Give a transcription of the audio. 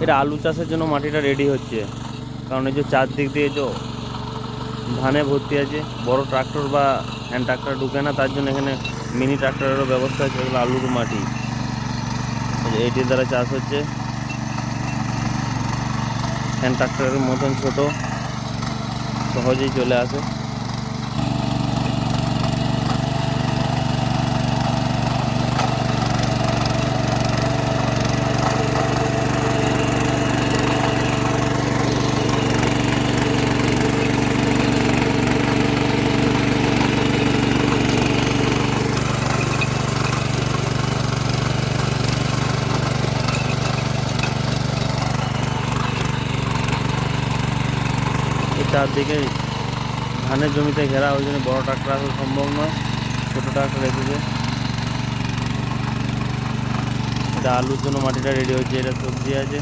এটা আলু চাষের জন্য মাটিটা রেডি হচ্ছে, কারণ এই যে চারদিক দিয়ে যে ধানে ভর্তি আছে, বড় ট্রাক্টর বা হ্যান্ড ট্রাক্টর ঢুকে না, তার জন্য এখানে মিনি ট্রাক্টরেরও ব্যবস্থা আছে। এগুলো আলুর মাটি, এইটির দ্বারা চাষ হচ্ছে। হ্যান্ড ট্রাক্টরের মতন ছোট, সহজেই চলে আসে। চারদিকে ধানের জমিতে ঘেরা, ওই জন্য বড় ট্রাক্টর আসা সম্ভব নয়, ছোটো ট্রাক্টর এসেছে। এটা আলুর জন্য মাটিটা রেডি হচ্ছে, এটা সবজি আছে।